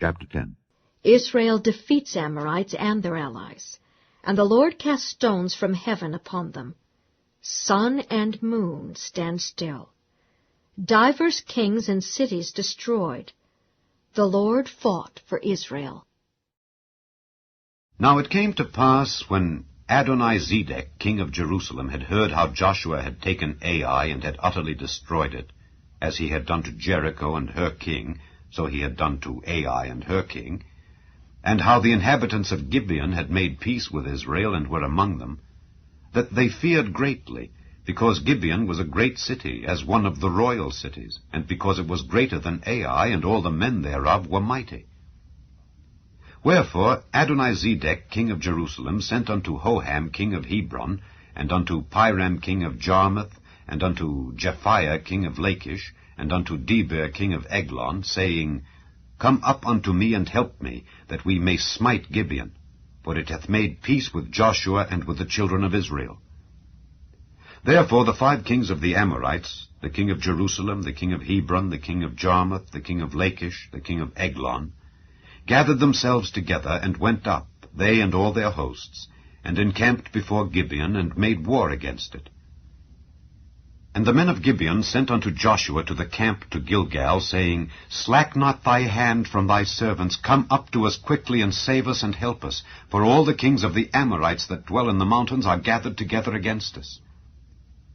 Chapter 10. Israel defeats Amorites and their allies, and the Lord casts stones from heaven upon them. Sun and moon stand still. Divers kings and cities destroyed. The Lord fought for Israel. Now it came to pass, when Adoni-Zedek, king of Jerusalem, had heard how Joshua had taken Ai and had utterly destroyed it, as he had done to Jericho and her king, so he had done to Ai and her king, and how the inhabitants of Gibeon had made peace with Israel and were among them, that they feared greatly, because Gibeon was a great city, as one of the royal cities, and because it was greater than Ai, and all the men thereof were mighty. Wherefore Adoni-Zedek, king of Jerusalem, sent unto Hoham, king of Hebron, and unto Piram, king of Jarmuth, and unto Japhiah, king of Lachish, and unto Deber, king of Eglon, saying, Come up unto me, and help me, that we may smite Gibeon, for it hath made peace with Joshua and with the children of Israel. Therefore the 5 kings of the Amorites, the king of Jerusalem, the king of Hebron, the king of Jarmuth, the king of Lachish, the king of Eglon, gathered themselves together, and went up, they and all their hosts, and encamped before Gibeon, and made war against it. And the men of Gibeon sent unto Joshua to the camp to Gilgal, saying, Slack not thy hand from thy servants, come up to us quickly, and save us and help us, for all the kings of the Amorites that dwell in the mountains are gathered together against us.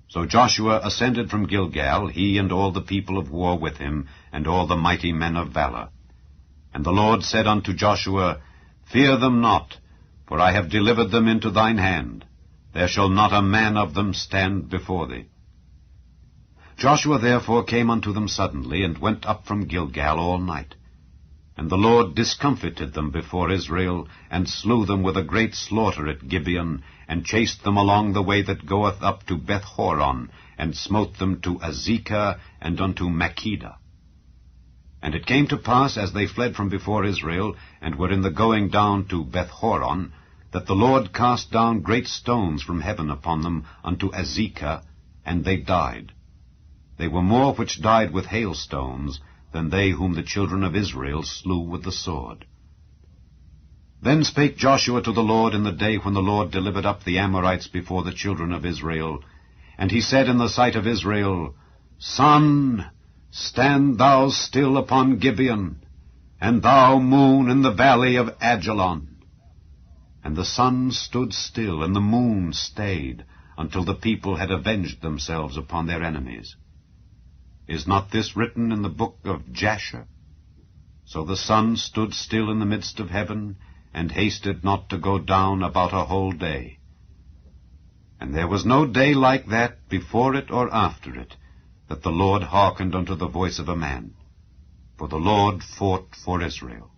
So Joshua ascended from Gilgal, he and all the people of war with him, and all the mighty men of valor. And the Lord said unto Joshua, Fear them not, for I have delivered them into thine hand. There shall not a man of them stand before thee. Joshua therefore came unto them suddenly, and went up from Gilgal all night. And the Lord discomfited them before Israel, and slew them with a great slaughter at Gibeon, and chased them along the way that goeth up to Beth-horon, and smote them to Azekah, and unto Makkedah. And it came to pass, as they fled from before Israel, and were in the going down to Beth-horon, that the Lord cast down great stones from heaven upon them unto Azekah, and they died. They were more which died with hailstones than they whom the children of Israel slew with the sword. Then spake Joshua to the Lord in the day when the Lord delivered up the Amorites before the children of Israel. And he said in the sight of Israel, Sun, stand thou still upon Gibeon, and thou, moon, in the valley of Ajalon. And the sun stood still, and the moon stayed, until the people had avenged themselves upon their enemies. Is not this written in the book of Jasher? So the sun stood still in the midst of heaven, and hasted not to go down about a whole day. And there was no day like that before it or after it, that the Lord hearkened unto the voice of a man. For the Lord fought for Israel.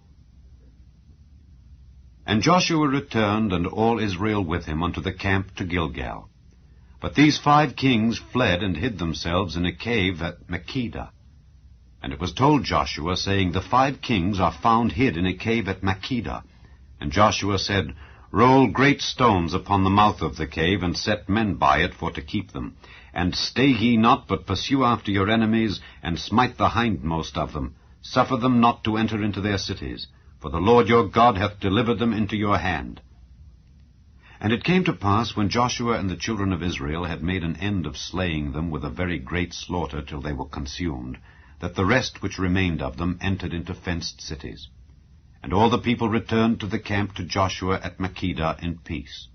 And Joshua returned, and all Israel with him, unto the camp to Gilgal. But these 5 kings fled and hid themselves in a cave at Makkedah. And it was told Joshua, saying, The 5 kings are found hid in a cave at Makkedah. And Joshua said, Roll great stones upon the mouth of the cave, and set men by it for to keep them. And stay ye not, but pursue after your enemies, and smite the hindmost of them. Suffer them not to enter into their cities, for the Lord your God hath delivered them into your hand. And it came to pass, when Joshua and the children of Israel had made an end of slaying them with a very great slaughter till they were consumed, that the rest which remained of them entered into fenced cities. And all the people returned to the camp to Joshua at Makkedah in peace.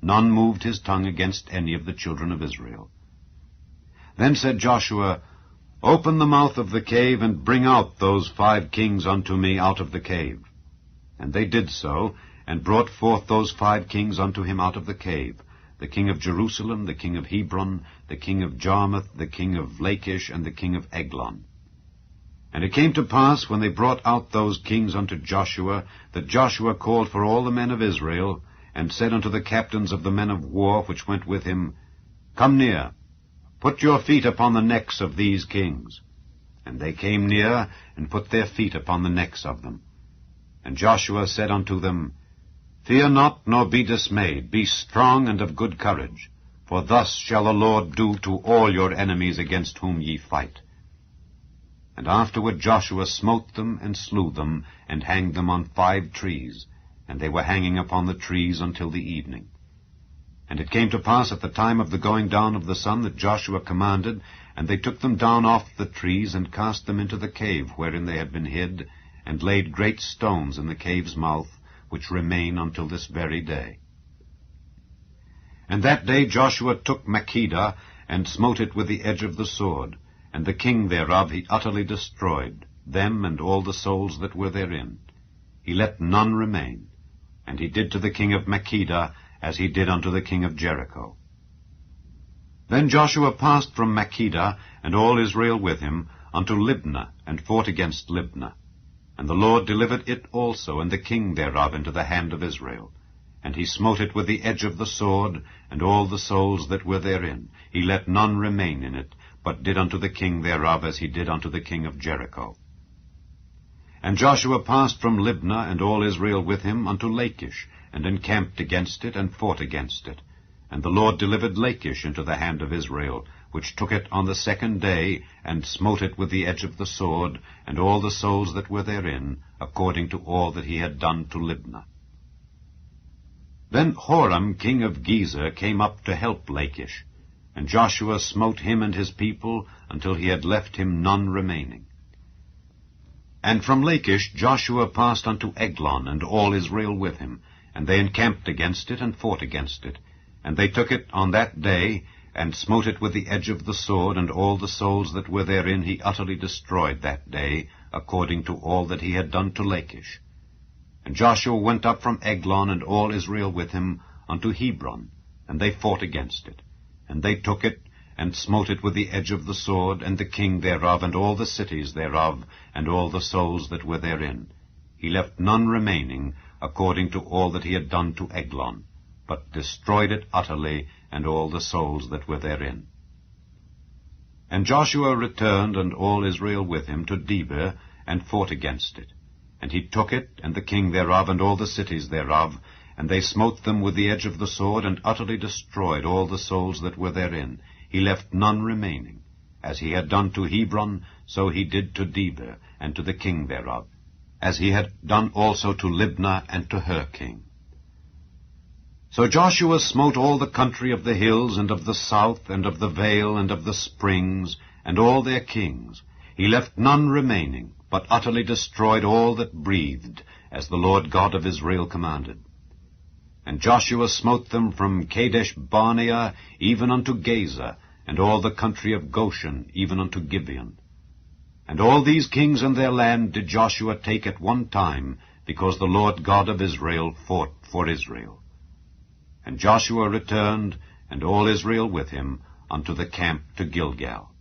None moved his tongue against any of the children of Israel. Then said Joshua, Open the mouth of the cave, and bring out those 5 kings unto me out of the cave. And they did so, and brought forth those 5 kings unto him out of the cave, the king of Jerusalem, the king of Hebron, the king of Jarmuth, the king of Lachish, and the king of Eglon. And it came to pass, when they brought out those kings unto Joshua, that Joshua called for all the men of Israel, and said unto the captains of the men of war which went with him, Come near, put your feet upon the necks of these kings. And they came near, and put their feet upon the necks of them. And Joshua said unto them, Fear not, nor be dismayed. Be strong and of good courage. For thus shall the Lord do to all your enemies against whom ye fight. And afterward Joshua smote them, and slew them, and hanged them on 5 trees, and they were hanging upon the trees until the evening. And it came to pass at the time of the going down of the sun that Joshua commanded, and they took them down off the trees, and cast them into the cave wherein they had been hid, and laid great stones in the cave's mouth, which remain until this very day. And that day Joshua took Makkedah, and smote it with the edge of the sword, and the king thereof he utterly destroyed, them and all the souls that were therein. He let none remain. And he did to the king of Makkedah as he did unto the king of Jericho. Then Joshua passed from Makkedah, and all Israel with him, unto Libnah, and fought against Libnah. And the Lord delivered it also, and the king thereof, into the hand of Israel. And he smote it with the edge of the sword, and all the souls that were therein. He let none remain in it, but did unto the king thereof as he did unto the king of Jericho. And Joshua passed from Libnah, and all Israel with him, unto Lachish, and encamped against it, and fought against it. And the Lord delivered Lachish into the hand of Israel, which took it on the 2nd day, and smote it with the edge of the sword, and all the souls that were therein, according to all that he had done to Libnah. Then Horam king of Gezer came up to help Lachish, and Joshua smote him and his people, until he had left him none remaining. And from Lachish Joshua passed unto Eglon, and all Israel with him, and they encamped against it, and fought against it. And they took it on that day, and smote it with the edge of the sword, and all the souls that were therein he utterly destroyed that day, according to all that he had done to Lachish. And Joshua went up from Eglon, and all Israel with him, unto Hebron, and they fought against it. And they took it, and smote it with the edge of the sword, and the king thereof, and all the cities thereof, and all the souls that were therein. He left none remaining, according to all that he had done to Eglon, but destroyed it utterly, and all the souls that were therein. And Joshua returned, and all Israel with him, to Debir, and fought against it. And he took it, and the king thereof, and all the cities thereof, and they smote them with the edge of the sword, and utterly destroyed all the souls that were therein. He left none remaining. As he had done to Hebron, so he did to Debir, and to the king thereof, as he had done also to Libnah, and to her king. So Joshua smote all the country of the hills, and of the south, and of the vale, and of the springs, and all their kings. He left none remaining, but utterly destroyed all that breathed, as the Lord God of Israel commanded. And Joshua smote them from Kadesh Barnea even unto Gaza, and all the country of Goshen even unto Gibeon. And all these kings and their land did Joshua take at one time, because the Lord God of Israel fought for Israel. And Joshua returned, and all Israel with him, unto the camp to Gilgal.